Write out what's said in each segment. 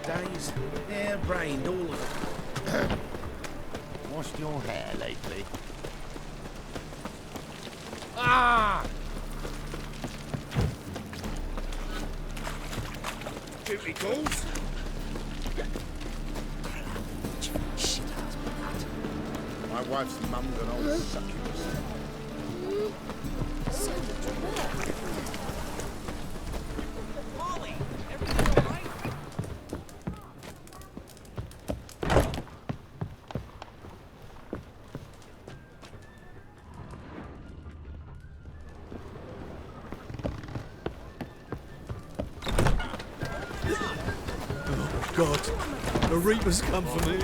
days. Hair-brained, all of it. Washed your hair lately? Ah! Duty calls. My wife's mum's an old succubus. So much work. Molly, everything all right? Oh, God. The Reapers come for me.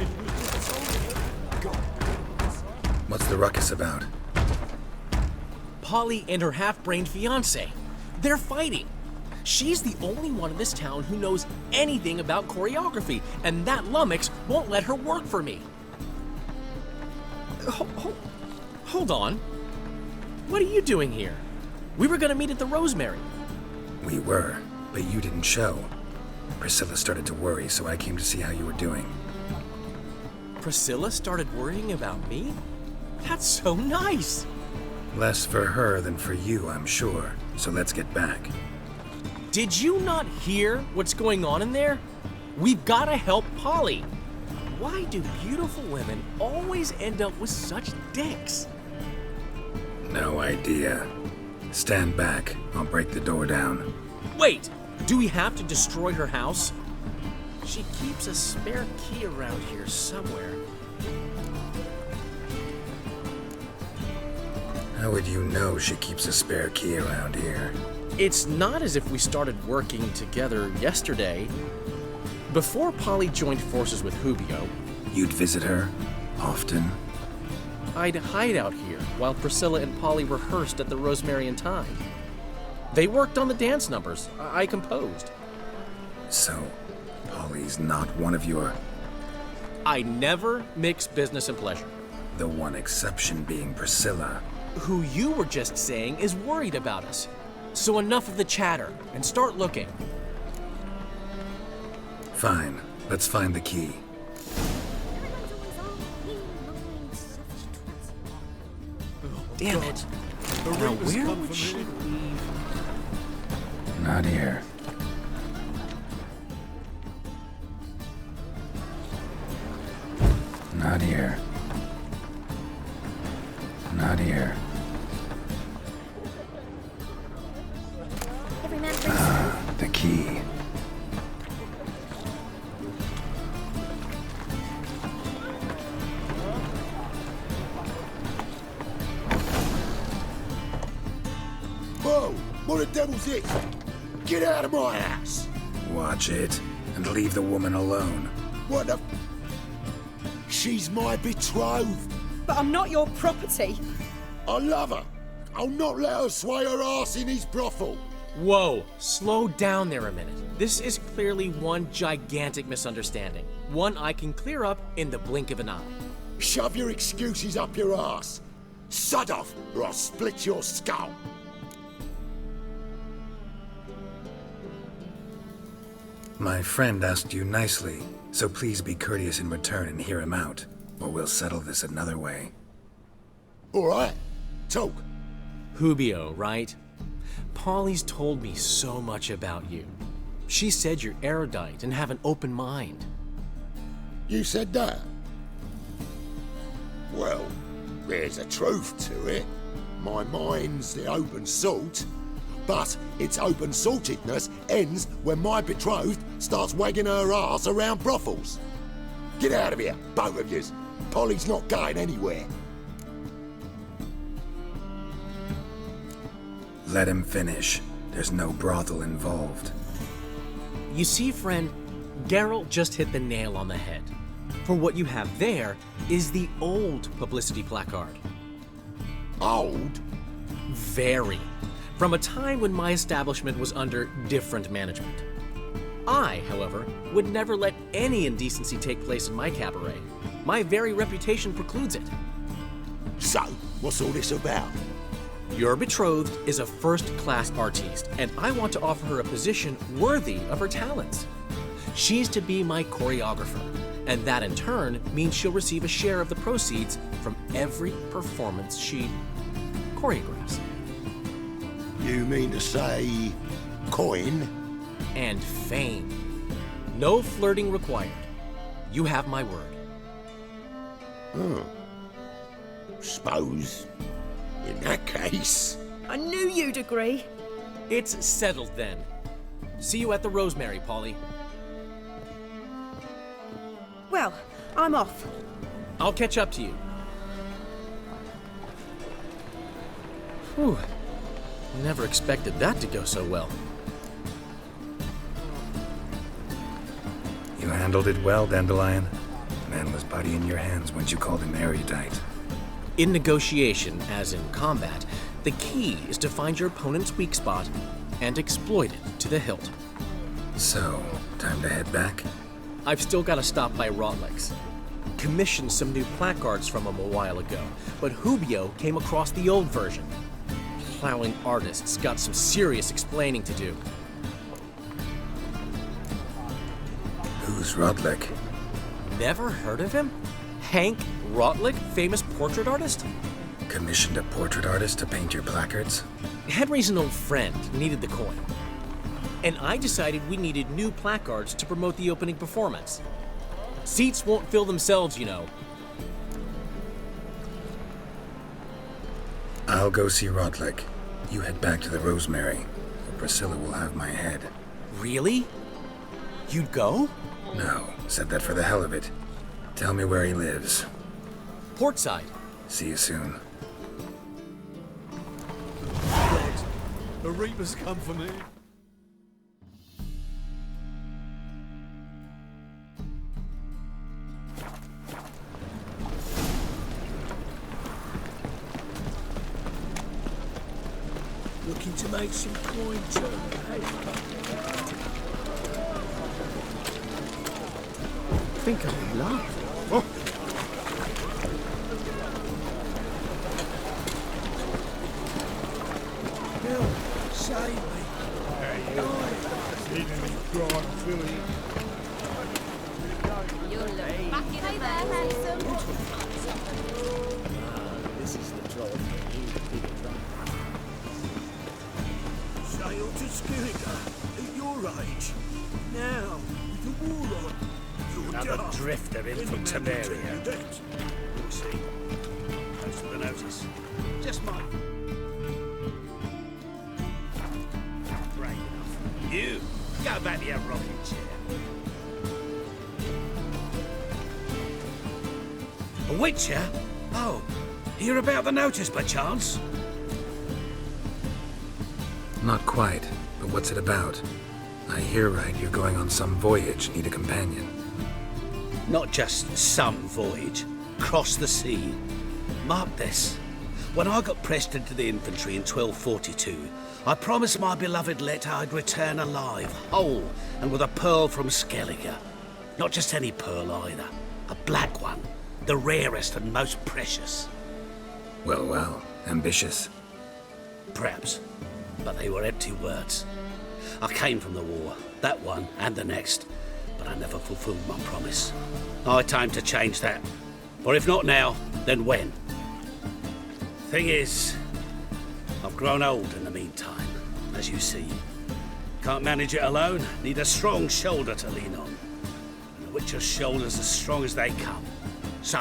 What's the ruckus about? Polly and her half-brained fiancé. They're fighting. She's the only one in this town who knows anything about choreography, and that lummox won't let her work for me. Hold on. What are you doing here? We were gonna meet at the Rosemary. We were, but you didn't show. Priscilla started to worry, so I came to see how you were doing. Priscilla started worrying about me? That's so nice. Less for her than for you, I'm sure. So let's get back. Did you not hear what's going on in there? We've got to help Polly. Why do beautiful women always end up with such dicks? No idea. Stand back. I'll break the door down. Wait, do we have to destroy her house? She keeps a spare key around here somewhere. How would you know she keeps a spare key around here? It's not as if we started working together yesterday. Before Polly joined forces with Hubio, You'd visit her? Often? I'd hide out here while Priscilla and Polly rehearsed at the Rosemary and Thyme. They worked on the dance numbers. I composed. So, Polly's not one of your... I never mix business and pleasure. The one exception being Priscilla. Who you were just saying is worried about us. So enough of the chatter and start looking. Fine. Let's find the key. Damn it. The Now Reapers where come would for she me. leave? Not here. Not here. Not here. Every man for himself. The key. Whoa! What the devil's this? Get out of my house! Watch it, and leave the woman alone. What the... She's my betrothed. But I'm not your property. I love her. I'll not let her sway her ass in his brothel. Whoa, slow down there a minute. This is clearly one gigantic misunderstanding. One I can clear up in the blink of an eye. Shove your excuses up your ass. Sod off, or I'll split your skull. My friend asked you nicely, so please be courteous in return and hear him out, or we'll settle this another way. All right, talk. Hubio, right? Polly's told me so much about you. She said you're erudite and have an open mind. You said that? Well, there's a truth to it. My mind's the open salt, but its open saltedness ends when my betrothed starts wagging her ass around brothels. Get out of here, both of yous. Polly's not going anywhere. Let him finish. There's no brothel involved. You see, friend, Geralt just hit the nail on the head. For what you have there is the old publicity placard. Old? Very. From a time when my establishment was under different management. I, however, would never let any indecency take place in my cabaret. My very reputation precludes it. So, what's all this about? Your betrothed is a first-class artiste, and I want to offer her a position worthy of her talents. She's to be my choreographer, and that in turn means she'll receive a share of the proceeds from every performance she choreographs. You mean to say coin? And fame. No flirting required. You have my word. Suppose, in that case... I knew you'd agree. It's settled then. See you at the Rosemary, Polly. Well, I'm off. I'll catch up to you. Whew. Never expected that to go so well. You handled it well, Dandelion. Man was body in your hands once you called him erudite. In negotiation, as in combat, the key is to find your opponent's weak spot and exploit it to the hilt. So, time to head back? I've still got to stop by Rotlick's. Commissioned some new placards from him a while ago, but Hubio came across the old version. Plowing artists got some serious explaining to do. Who's Rodlick? Never heard of him? Hank Rotlick, famous portrait artist? Commissioned a portrait artist to paint your placards? Henry's an old friend, needed the coin. And I decided we needed new placards to promote the opening performance. Seats won't fill themselves, you know. I'll go see Rodlick. You head back to the Rosemary, or Priscilla will have my head. Really? You'd go? No, said that for the hell of it. Tell me where he lives. Portside. See you soon. God, the Reaper's come for me. Looking to make some coin too, hey? Think I'm in love. Bill, save me. Hey there, handsome. This is the job. Sail to Skillinger at your age. Now, with the war on, you're Another daft. drifter in from Any man will tell Tabaria. you that. We'll see. Thanks for the notice. Just mine. Brave enough. You, go back to your rocking chair. A witcher? Oh, hear about the notice by chance? Not quite, but what's it about? I hear right you're going on some voyage, need a companion. Not just some voyage. Cross the sea. Mark this. When I got pressed into the infantry in 1242, I promised my beloved Let I'd return alive, whole, and with a pearl from Skellige. Not just any pearl either. A black one. The rarest and most precious. Well, well, ambitious. Perhaps. But they were empty words. I came from the war, that one and the next, but I never fulfilled my promise. High time to change that. Or if not now, then when? Thing is, I've grown old in the meantime, as you see. Can't manage it alone, need a strong shoulder to lean on. And the Witcher's shoulder's as strong as they come. So,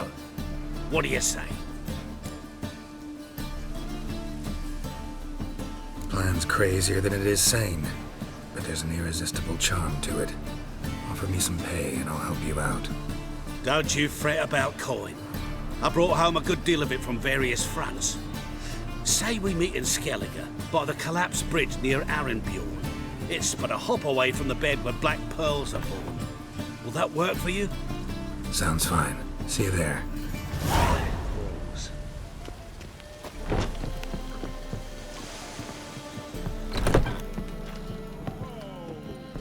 what do you say? Plan's crazier than it is sane, but there's an irresistible charm to it. Offer me some pay and I'll help you out. Don't you fret about coin. I brought home a good deal of it from various fronts. Say we meet in Skellige, by the collapsed bridge near Arenbjorn. It's but a hop away from the bed where black pearls are born. Will that work for you? Sounds fine. See you there.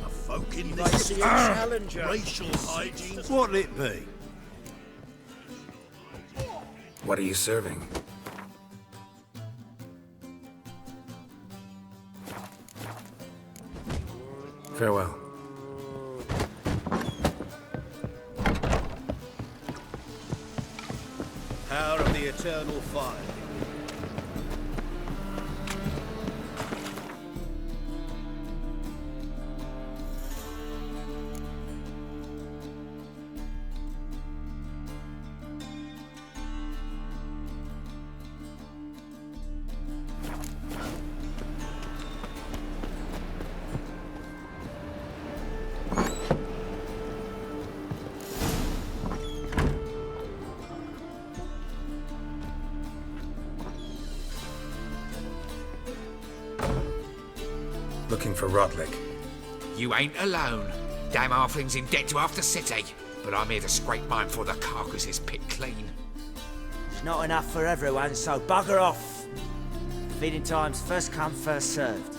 Folk in this here challenger. Racial hygiene. What'll it be? What are you serving? Farewell. eternal fire. Looking for Rotlick. You ain't alone. Damn halfling's in debt to half the city. But I'm here to scrape mine before the carcass is picked clean. It's not enough for everyone, so bugger off. Feeding time's first come, first served.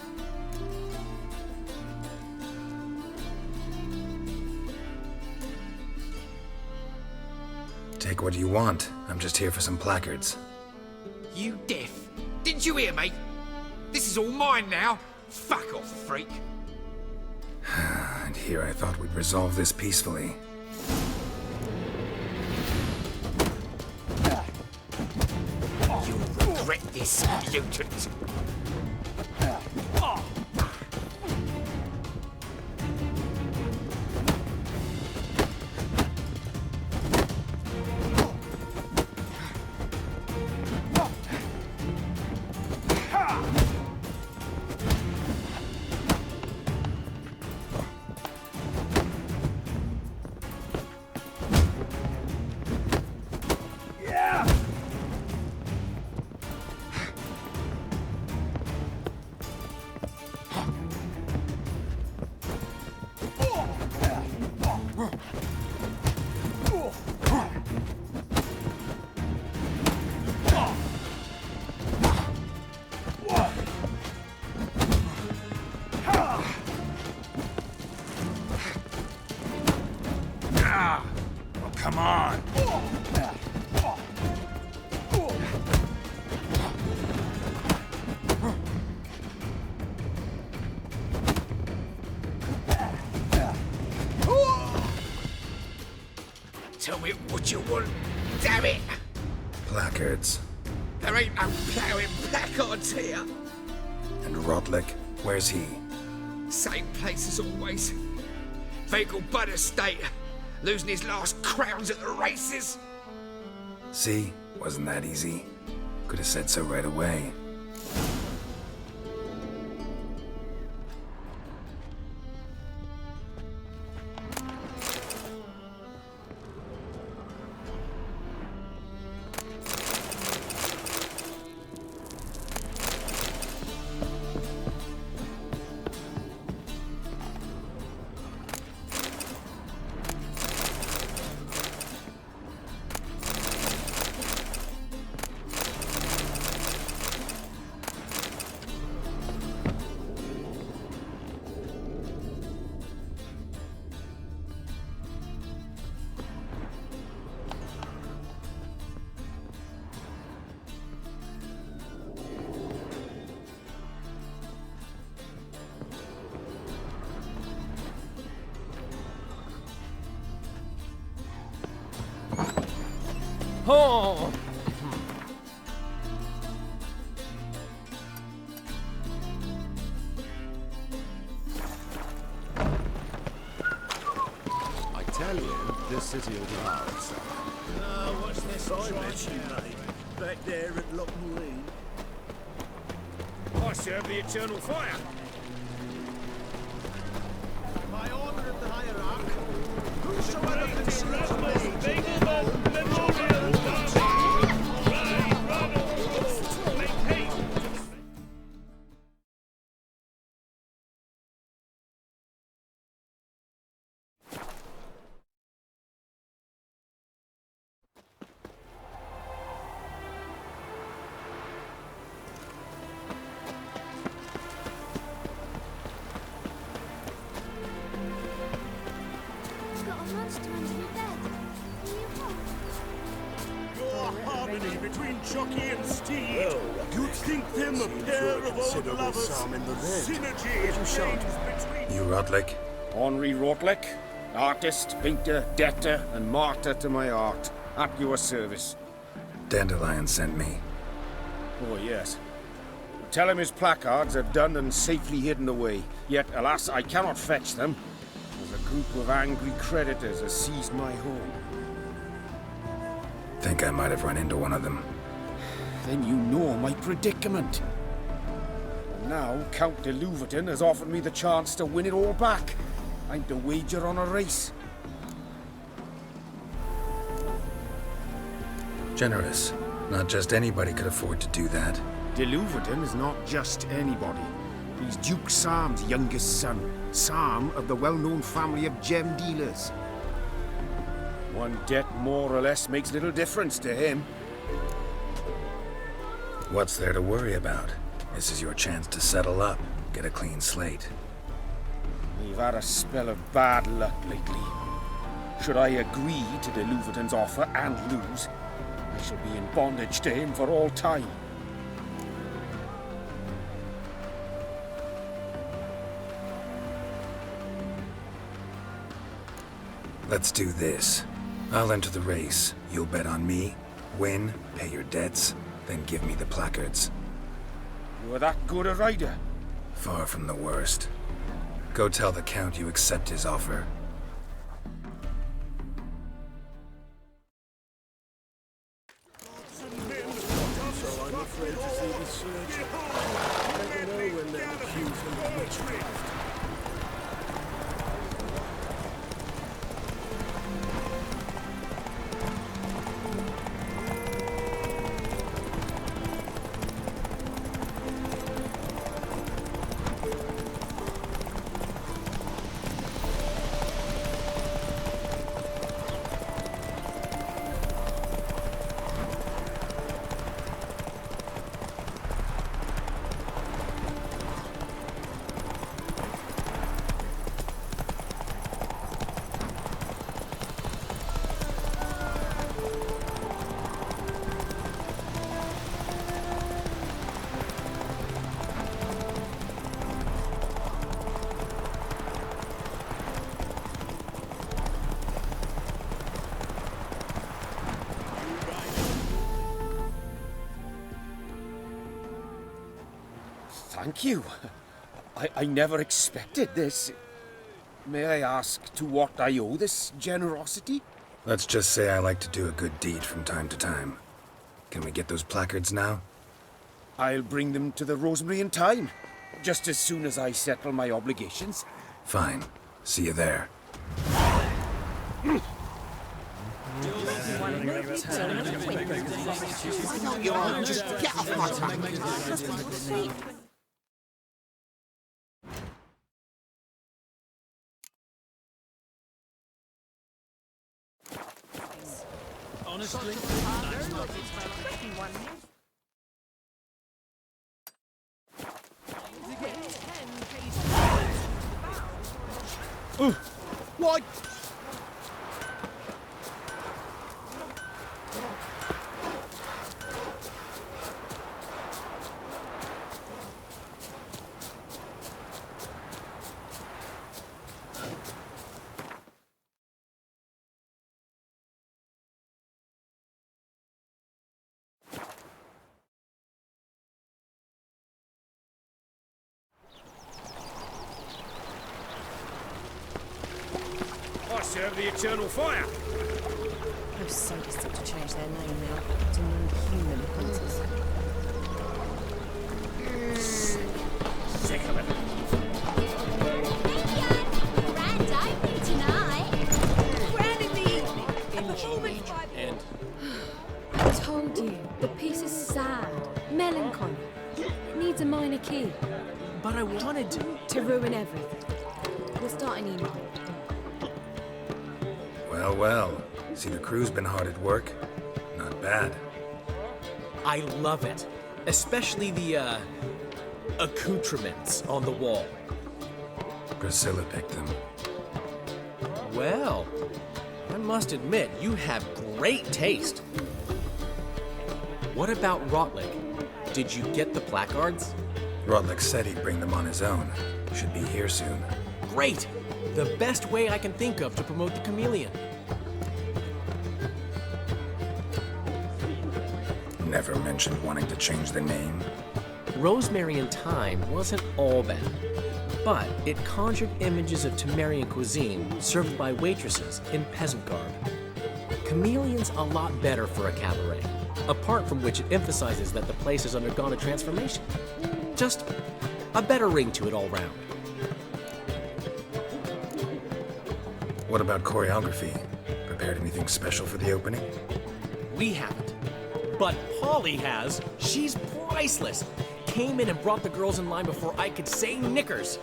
Take what you want. I'm just here for some placards. You deaf? Didn't you hear me? This is all mine now. Fuck off, freak. And here I thought we'd resolve this peacefully. You'll regret this, mutant. Come on. Tell me what you want, damn it! Placards. There ain't no ploughing placards here. And Rotlick, where's he? Same place as always. Vehicle bud estate. Losing his last crowns at the races. See? Wasn't that easy? Could have said so right away. Oh! I tell you, this city will be ours. What's this silence you made? Back there at Lockton Lane. I serve the eternal fire. By order of the hierarch, whosoever conceals a maid between jockey and steed. You'd think them a pair of old lovers. Synergy between You Rotlick? Henri Rotlick, artist, painter, debtor, and martyr to my art. At your service. Dandelion sent me. Oh, yes. Tell him his placards are done and safely hidden away. Yet, alas, I cannot fetch them, as a group of angry creditors has seized my home. Think I might have run into one of them. Then you know my predicament. And now, Count de Louverton has offered me the chance to win it all back. I'm to wager on a race. Generous. Not just anybody could afford to do that. De Louverton is not just anybody. He's Duke Sam's youngest son. Sam of the well-known family of gem dealers. One debt more or less makes little difference to him. What's there to worry about? This is your chance to settle up, get a clean slate. We've had a spell of bad luck lately. Should I agree to de Louverton's offer and lose, I shall be in bondage to him for all time. Let's do this. I'll enter the race. You'll bet on me, win, pay your debts, then give me the placards. You're that good a rider? Far from the worst. Go tell the Count you accept his offer. So I'm afraid to see the surgeon. I don't know when they'll accuse him of witchcraft. Thank you. I never expected this. May I ask to what I owe this generosity? Let's just say I like to do a good deed from time to time. Can we get those placards now? I'll bring them to the Rosemary in time, just as soon as I settle my obligations. Fine. See you there. Just get off my tongue. Honestly, What? I serve the eternal fire. Those sadists have to change their name now to non-human hunters. Sick of it. Grand opening tonight. Grand in the evening. A performance by... And I told you, the piece is sad, melancholy. It needs a minor key. but I wanted To ruin everything. We'll start an email. Well, well. See, the crew's been hard at work. Not bad. I love it. Especially the, accoutrements on the wall. Priscilla picked them. Well, I must admit, you have great taste. What about Rotlick? Did you get the placards? Rotlick said he'd bring them on his own. Should be here soon. Great! The best way I can think of to promote the chameleon. Never mentioned wanting to change the name. Rosemary and Thyme wasn't all bad, but it conjured images of Temerian cuisine served by waitresses in peasant garb. Chameleon's a lot better for a cabaret, apart from which it emphasizes that the place has undergone a transformation. Just a better ring to it all round. What about choreography? Prepared anything special for the opening? We haven't, but Polly has. She's priceless. Came in and brought the girls in line before I could say knickers.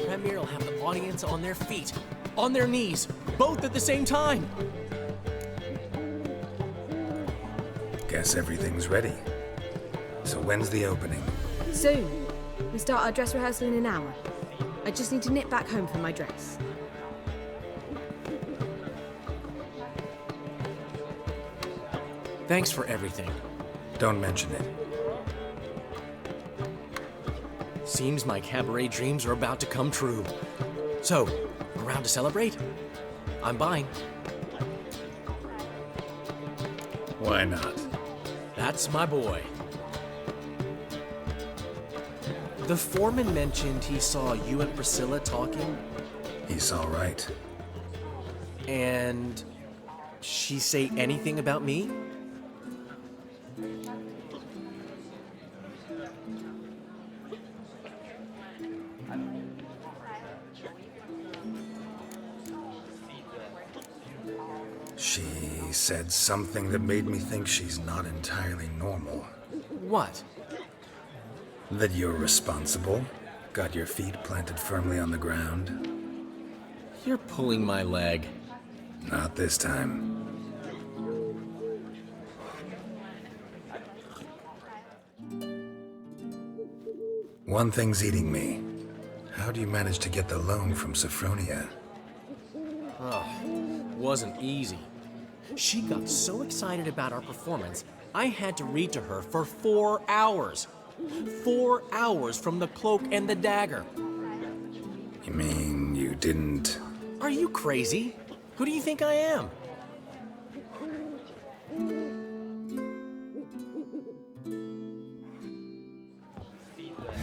Premier will have the audience on their feet, on their knees, both at the same time. Guess everything's ready. So when's the opening? Soon. We start our dress rehearsal in an hour. I just need to nip back home for my dress. Thanks for everything. Don't mention it. Seems my cabaret dreams are about to come true. So, around to celebrate? I'm buying. Why not? That's my boy. The foreman mentioned he saw you and Priscilla talking. He's all right. And she say anything about me? She said something that made me think she's not entirely normal. What? That you're responsible, got your feet planted firmly on the ground. You're pulling my leg. Not this time. One thing's eating me. How do you manage to get the loan from Sophronia? Oh, wasn't easy. She got so excited about our performance, I had to read to her for 4 hours. 4 hours from the Cloak and the Dagger. You mean you didn't... Are you crazy? Who do you think I am?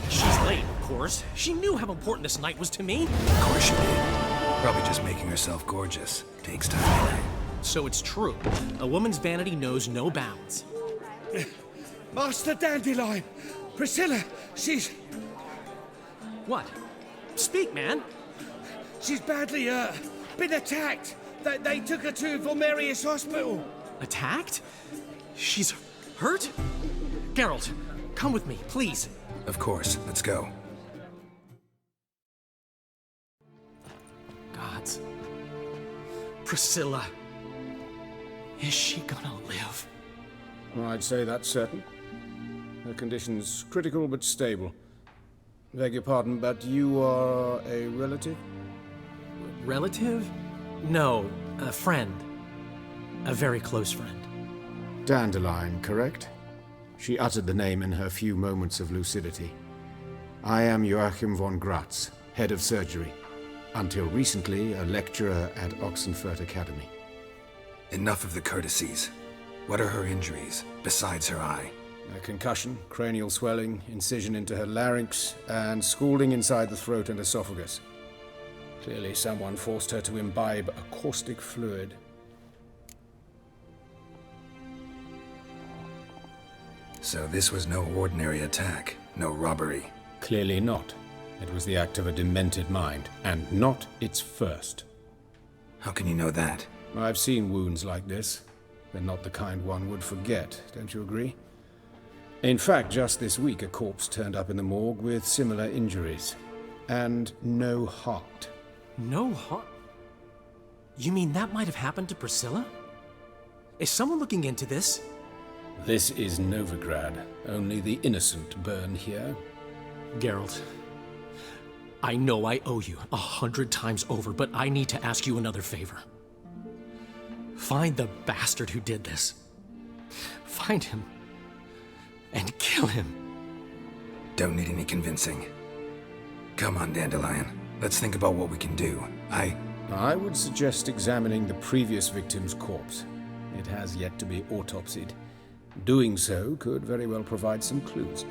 She's late, of course. She knew how important this night was to me. Of course she did. Probably just making herself gorgeous. Takes time. So it's true. A woman's vanity knows no bounds. Master Dandelion! Priscilla, she's... What? Speak, man. She's badly, been attacked. They took her to Volmerius Hospital. Attacked? She's hurt? Geralt, come with me, please. Of course. Let's go. Gods. Priscilla. Is she gonna live? I'd say that's certain. Her condition's critical but stable. Beg your pardon, but you are a relative? Relative? No, a friend. A very close friend. Dandelion, correct? She uttered the name in her few moments of lucidity. I am Joachim von Gratz, head of surgery. Until recently, a lecturer at Oxenfurt Academy. Enough of the courtesies. What are her injuries, besides her eye? A concussion, cranial swelling, incision into her larynx, and scalding inside the throat and esophagus. Clearly someone forced her to imbibe a caustic fluid. So this was no ordinary attack, no robbery. Clearly not. It was the act of a demented mind, and not its first. How can you know that? I've seen wounds like this. They're not the kind one would forget, don't you agree? In fact, just this week a corpse turned up in the morgue with similar injuries. And no heart. No heart? You mean that might have happened to Priscilla? Is someone looking into this? This is Novigrad. Only the innocent burn here. Geralt, I know I owe you 100 times over, but I need to ask you another favor. Find the bastard who did this. Find him. And kill him. Don't need any convincing. Come on, Dandelion. Let's think about what we can do. I would suggest examining the previous victim's corpse. It has yet to be autopsied. Doing so could very well provide some clues.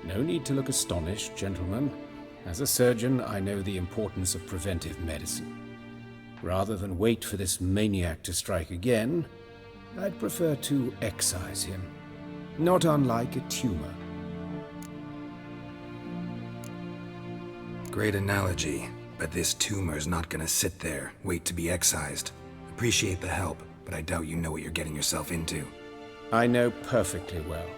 No need to look astonished, gentlemen. As a surgeon, I know the importance of preventive medicine. Rather than wait for this maniac to strike again, I'd prefer to excise him. Not unlike a tumor. Great analogy, but this tumor's not gonna sit there, wait to be excised. Appreciate the help, but I doubt you know what you're getting yourself into. I know perfectly well,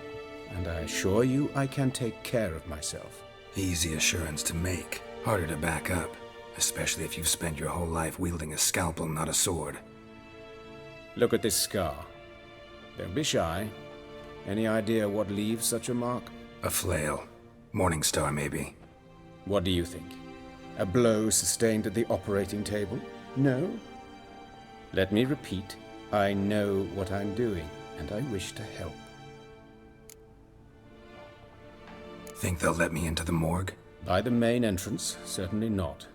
and I assure you I can take care of myself. Easy assurance to make, harder to back up, especially if you've spent your whole life wielding a scalpel, not a sword. Look at this scar. Don't be shy. Any idea what leaves such a mark? A flail. Morning star, maybe. What do you think? A blow sustained at the operating table? No? Let me repeat. I know what I'm doing, and I wish to help. Think they'll let me into the morgue? By the main entrance, certainly not.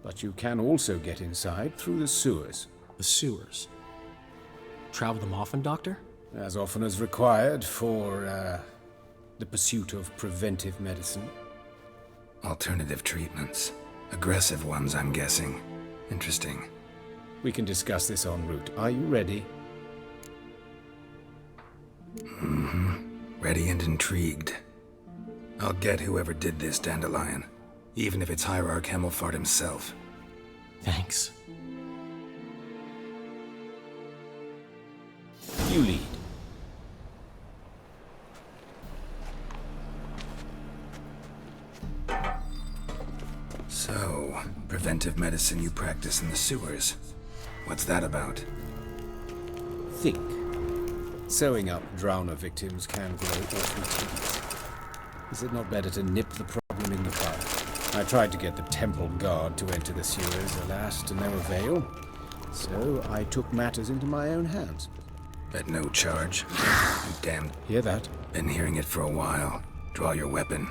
But you can also get inside through the sewers. The sewers? Travel them often, Doctor? As often as required for, the pursuit of preventive medicine. Alternative treatments. Aggressive ones, I'm guessing. Interesting. We can discuss this en route. Are you ready? Ready and intrigued. I'll get whoever did this, Dandelion. Even if it's Hierarch Hemmelfart himself. Thanks. You lead. So, preventive medicine you practice in the sewers. What's that about? Think. Sewing up drowner victims can grow awfully tedious. Is it not better to nip the problem in the bud? I tried to get the temple guard to enter the sewers, alas, to no avail. So I took matters into my own hands. At no charge. You damned. Hear that? Been hearing it for a while. Draw your weapon.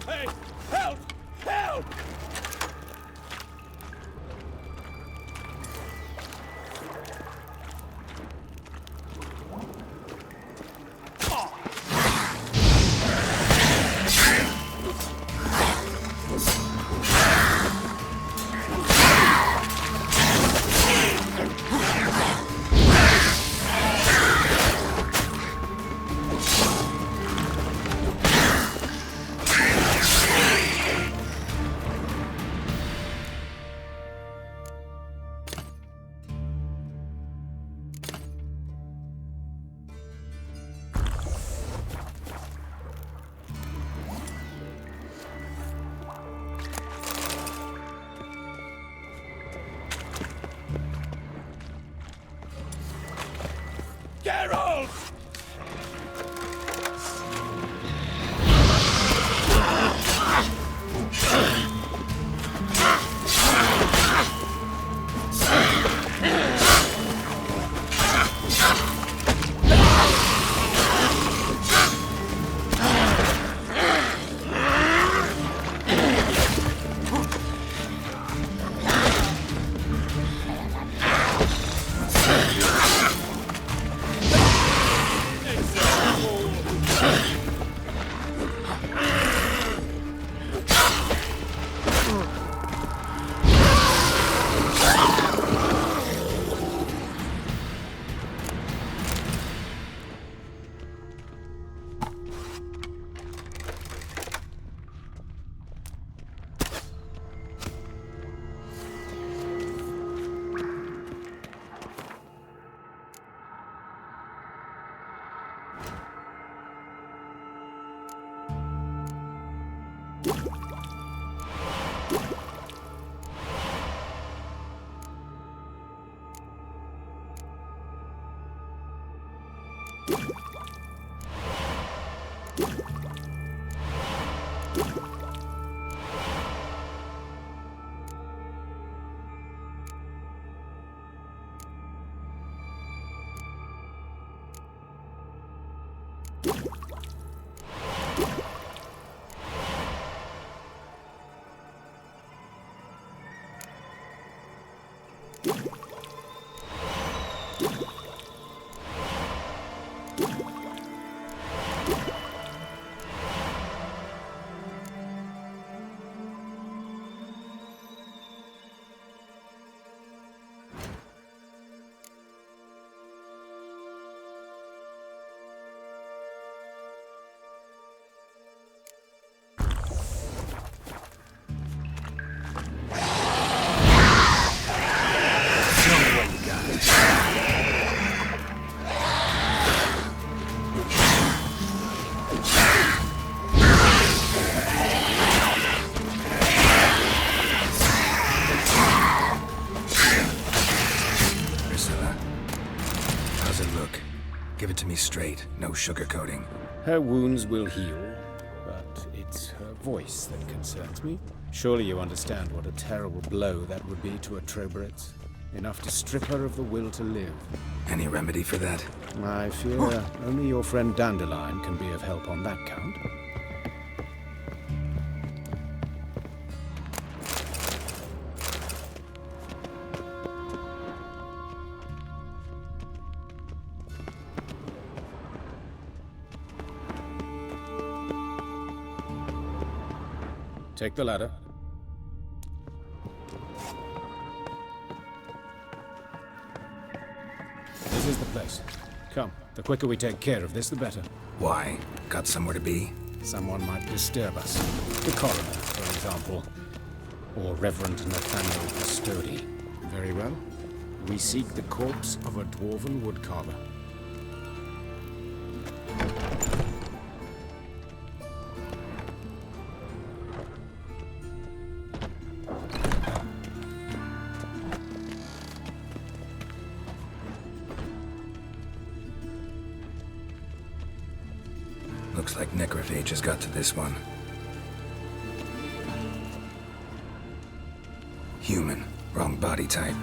Hey! Help! Help! look. Give it to me straight, no sugarcoating. Her wounds will heal, but it's her voice that concerns me. Surely you understand what a terrible blow that would be to a Troberet. Enough to strip her of the will to live. Any remedy for that? I fear only your friend Dandelion can be of help on that count. Take the ladder. This is the place. Come, the quicker we take care of this, the better. Why? Got somewhere to be? Someone might disturb us. The coroner, for example. Or Reverend Nathaniel Custody. Very well. We seek the corpse of a dwarven woodcarver. Looks like necrophage has got to this one. Human. Wrong body type.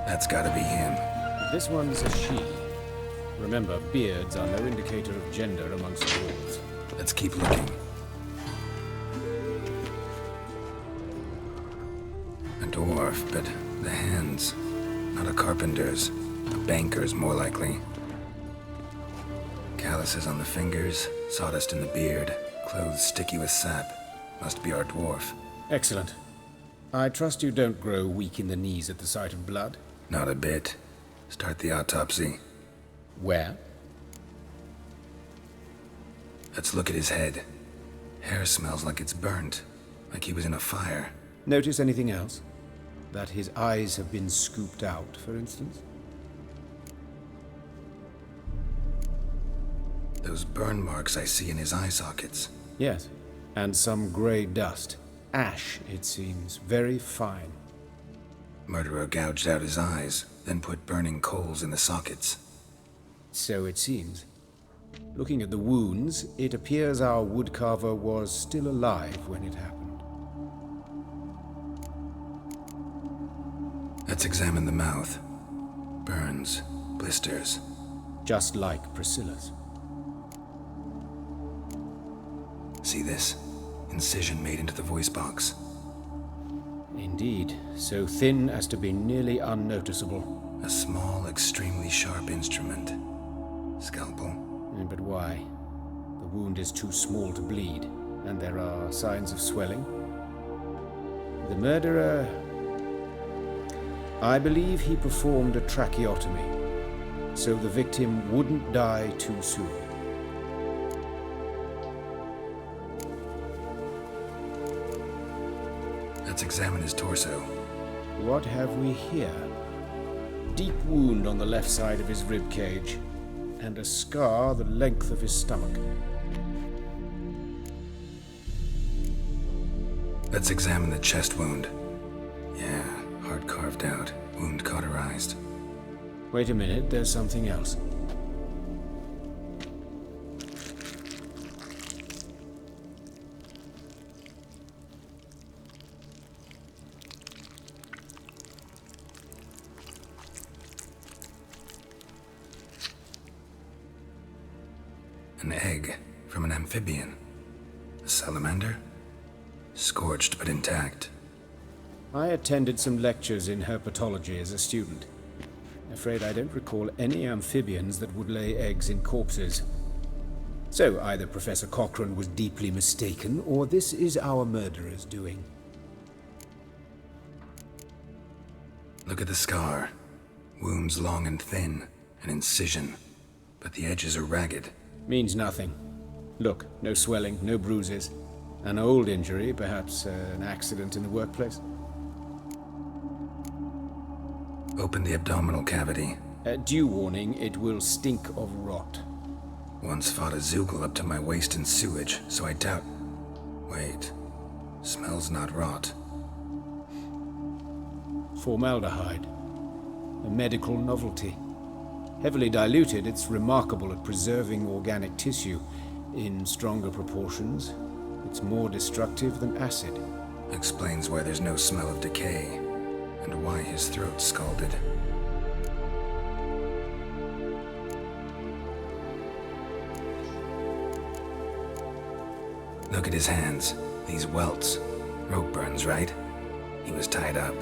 That's gotta be him. This one's a she. Remember, beards are no indicator of gender amongst dwarves. Let's keep looking. A dwarf, but the hands. Not a carpenter's. A banker's, more likely. Calluses on the fingers, sawdust in the beard, clothes sticky with sap. Must be our dwarf. Excellent. I trust you don't grow weak in the knees at the sight of blood? Not a bit. Start the autopsy. Where? Let's look at his head. Hair smells like it's burnt, like he was in a fire. Notice anything else? That his eyes have been scooped out, for instance? Those burn marks I see in his eye sockets. Yes, and some grey dust. Ash, it seems, very fine. Murderer gouged out his eyes, then put burning coals in the sockets. So it seems. Looking at the wounds, it appears our woodcarver was still alive when it happened. Let's examine the mouth. Burns, blisters. Just like Priscilla's. See this? Incision made into the voice box. Indeed, so thin as to be nearly unnoticeable. A small, extremely sharp instrument. Scalpel. But why? The wound is too small to bleed, and there are signs of swelling. The murderer... I believe he performed a tracheotomy, so the victim wouldn't die too soon. Let's examine his torso. What have we here? Deep wound on the left side of his rib cage, and a scar the length of his stomach. Let's examine the chest wound. Yeah, heart carved out, wound cauterized. Wait a minute, there's something else. An egg from an amphibian. A salamander? Scorched but intact. I attended some lectures in herpetology as a student. Afraid I don't recall any amphibians that would lay eggs in corpses. So either Professor Cochrane was deeply mistaken, or this is our murderer's doing. Look at the scar. Wounds long and thin, an incision, but the edges are ragged. Means nothing. Look, no swelling, no bruises. An old injury, perhaps an accident in the workplace. Open the abdominal cavity. Due warning, it will stink of rot. Once fought a Zoogle up to my waist in sewage, so I doubt... Wait. Smells not rot. Formaldehyde. A medical novelty. Heavily diluted, it's remarkable at preserving organic tissue. In stronger proportions, it's more destructive than acid. Explains why there's no smell of decay, and why his throat's scalded. Look at his hands. These welts. Rope burns, right? He was tied up.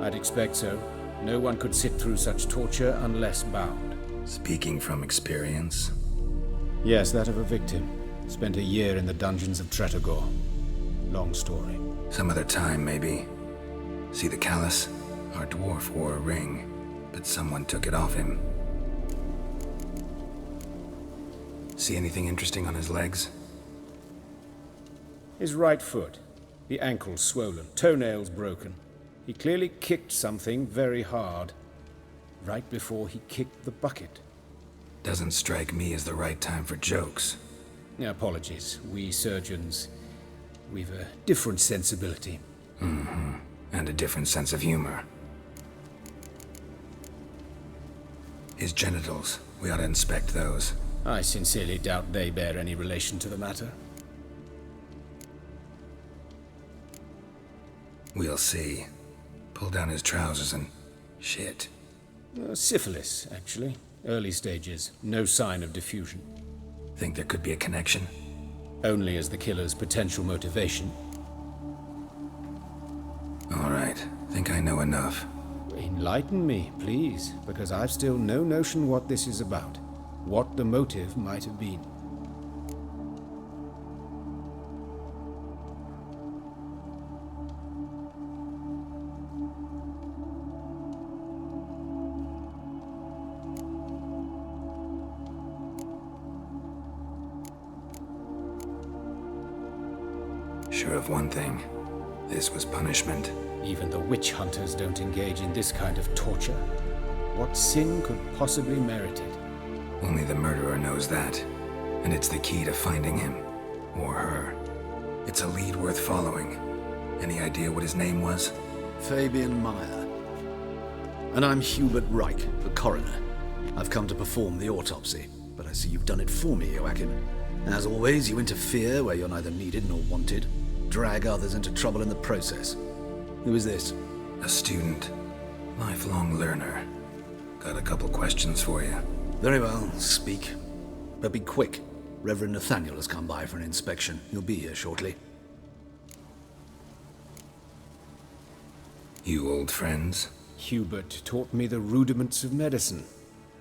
I'd expect so. No one could sit through such torture unless bound. Speaking from experience? Yes, that of a victim. Spent a year in the dungeons of Tretogor. Long story. Some other time, maybe. See the callus? Our dwarf wore a ring, but someone took it off him. See anything interesting on his legs? His right foot. The ankle swollen, toenails broken. He clearly kicked something very hard. Right before he kicked the bucket. Doesn't strike me as the right time for jokes. Apologies. We surgeons, we've a different sensibility. Mm-hmm. And a different sense of humor. His genitals. We ought to inspect those. I sincerely doubt they bear any relation to the matter. We'll see. Pull down his trousers and... shit. Syphilis, actually. Early stages. No sign of diffusion. Think there could be a connection? Only as the killer's potential motivation. All right. Think I know enough. Enlighten me, please, because I've still no notion what this is about. What the motive might have been. Sure of one thing. This was punishment. Even the witch hunters don't engage in this kind of torture. What sin could possibly merit it? Only the murderer knows that. And it's the key to finding him. Or her. It's a lead worth following. Any idea what his name was? Fabian Meyer. And I'm Hubert Reich, the coroner. I've come to perform the autopsy, but I see you've done it for me, Joachim. As always, you interfere where you're neither needed nor wanted. Drag others into trouble in the process. Who is this? A student. Lifelong learner. Got a couple questions for you. Very well, speak. But be quick. Reverend Nathaniel has come by for an inspection. He'll be here shortly. You old friends? Hubert taught me the rudiments of medicine.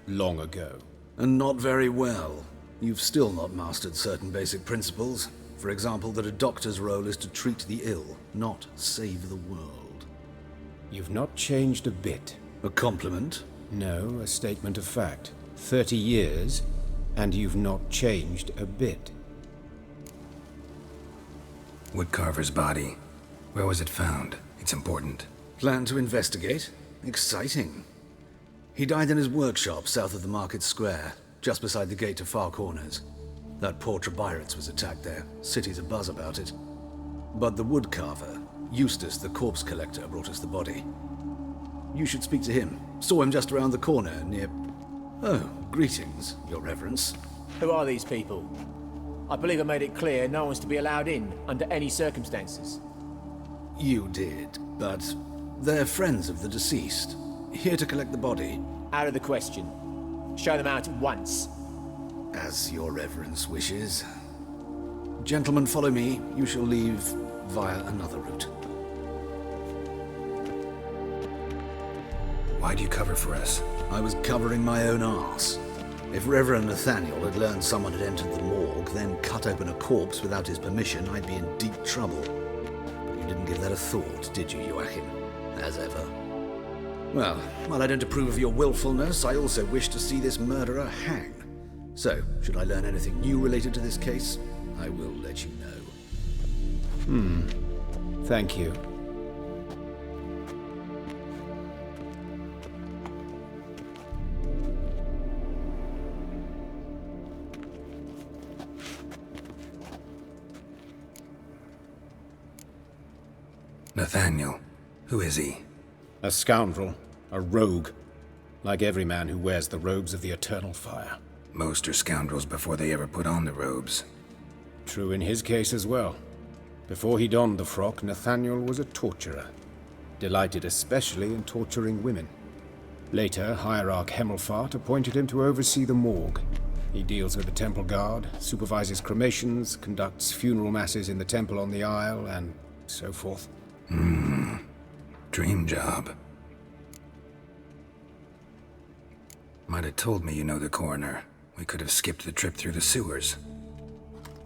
Long ago. And not very well. You've still not mastered certain basic principles. For example, that a doctor's role is to treat the ill, not save the world. You've not changed a bit. A compliment? No, a statement of fact. 30 years, and you've not changed a bit. Woodcarver's body. Where was it found? It's important. Plan to investigate? Exciting. He died in his workshop south of the market square, just beside the gate to Far Corners. That poor Trebirates was attacked there. City's abuzz about it. But the woodcarver, Eustace the corpse collector, brought us the body. You should speak to him. Saw him just around the corner near... Oh, greetings, Your Reverence. Who are these people? I believe I made it clear no one's to be allowed in under any circumstances. You did, but they're friends of the deceased. Here to collect the body. Out of the question. Show them out at once. As Your Reverence wishes. Gentlemen, follow me. You shall leave via another route. Why'd you cover for us? I was covering my own arse. If Reverend Nathaniel had learned someone had entered the morgue, then cut open a corpse without his permission, I'd be in deep trouble. But you didn't give that a thought, did you, Joachim? As ever. Well, while I don't approve of your willfulness, I also wish to see this murderer hang. So, should I learn anything new related to this case, I will let you know. Thank you. Nathaniel. Who is he? A scoundrel. A rogue. Like every man who wears the robes of the eternal fire. Most are scoundrels before they ever put on the robes. True in his case as well. Before he donned the frock, Nathaniel was a torturer. Delighted especially in torturing women. Later, Hierarch Hemmelfart appointed him to oversee the morgue. He deals with the temple guard, supervises cremations, conducts funeral masses in the temple on the Isle, and so forth. Dream job. Might have told me you know the coroner. We could have skipped the trip through the sewers.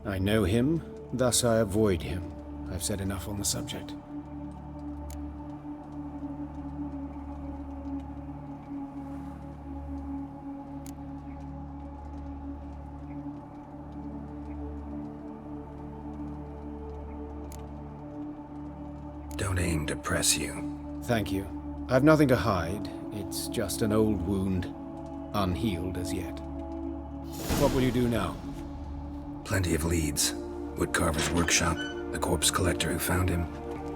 I know him, thus I avoid him. I've said enough on the subject. Don't aim to press you. Thank you. I've nothing to hide. It's just an old wound, unhealed as yet. What will you do now? Plenty of leads. Woodcarver's workshop, the corpse collector who found him,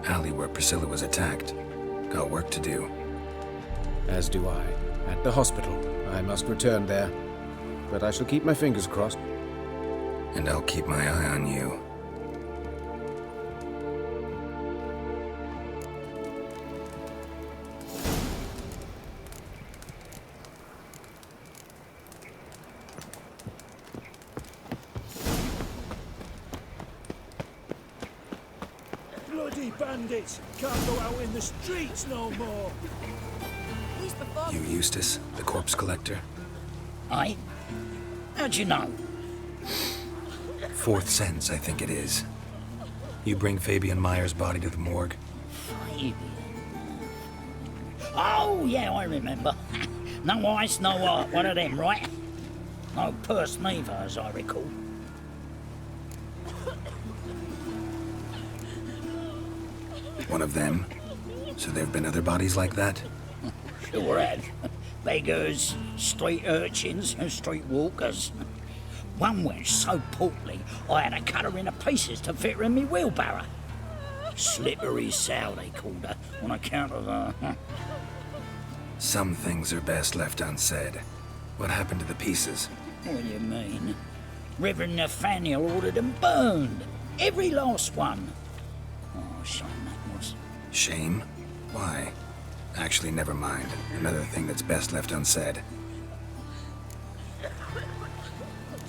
alley where Priscilla was attacked. Got work to do. As do I. At the hospital. I must return there. But I shall keep my fingers crossed. And I'll keep my eye on you. Bloody bandits! Can't go out in the streets no more! You Eustace, the corpse collector? Aye? How'd you know? Fourth sense, I think it is. You bring Fabian Meyer's body to the morgue? Fabian? Oh, yeah, I remember. No eyes, no heart, one of them, right? No purse neither, as I recall. One of them? So there have been other bodies like that? Sure have. Beggars, street urchins, and street walkers. One went so portly, I had to cut her into pieces to fit her in me wheelbarrow. Slippery sow, they called her, on account of her. Some things are best left unsaid. What happened to the pieces? What do you mean? Reverend Nathaniel ordered them burned. Every last one. Oh, shame that was. Shame? Why? Actually, never mind. Another thing that's best left unsaid.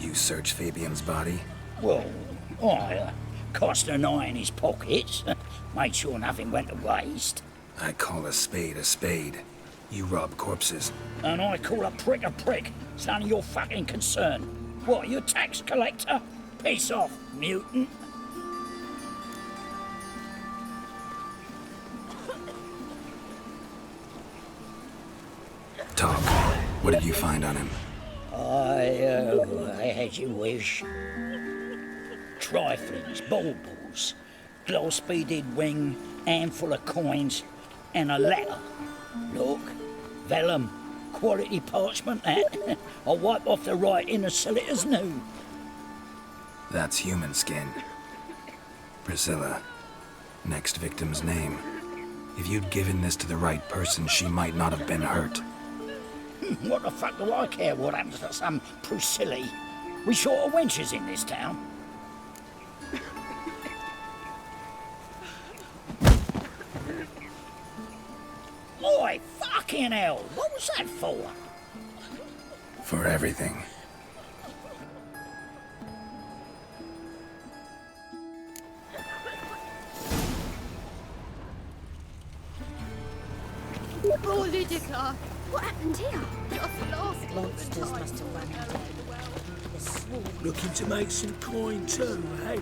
You searched Fabian's body? Well, I cast an eye in his pockets. Made sure nothing went to waste. I call a spade a spade. You rob corpses. And I call a prick a prick. It's none of your fucking concern. What, you tax collector? Piss off, mutant. Talk. What did you find on him? I had you wish. Triflings, baubles, gloss-beaded ring, handful of coins, and a letter. Look, vellum, quality parchment that. I'll wipe off the writing and sell it as new. That's human skin. Priscilla. Next victim's name. If you'd given this to the right person, she might not have been hurt. What the fuck do I care what happens to some Priscilla? We short of wenches in this town. Oi, fucking hell! What was that for? For everything. Oh, Lydica! What happened here? Just lost. Monsters must have run out. Looking to make some coin too, eh?